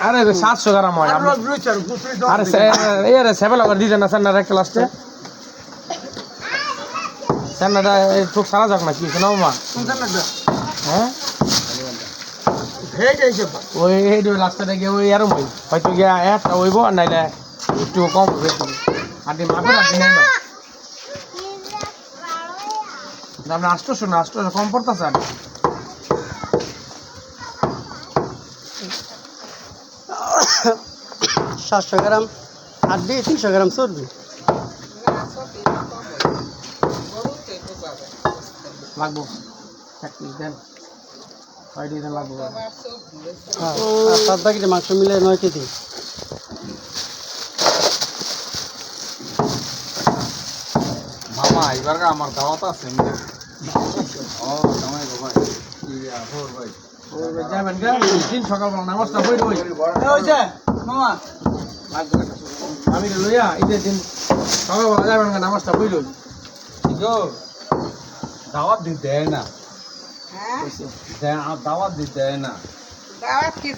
আরে 700 গ্রাম হয় আরে এরে সেবেলা করে দিতে না সান্নার একটা লাস্টে সান্নাটা চোখ সারা যাক না কি শোনাও মা হ্যাঁ ওই রাস্তাটা গিয়ে ওই এরম হই হয়তো গিয়া একটা হইব আর নাইলে একটু কম হবে আর দিন মাপে রাখি নাই না আপনি 800 কম পড়তেছে আর 700 গ্রাম হাড্ডি 300 গ্রাম চর্বি লাগবো 1 পিস দেন 6 দিন লাগবো হ্যাঁ আর 7 কেজি মাংস মিলে 9 কেজি মামা এবার আমার দাওয়াত আছে ও জামাই ভাই কি আফর ভাই যাবেন গা দিন সকালবেলা নামাজটা পড়ি ওই মামা আমি লইয়া ঈদের দিন সকালবেলা যাবেন গা নামাজটা পড়ি ওই গো দাওয়াত দিতে না হ্যাঁ দাওয়াত দিতে না দাওয়াত কি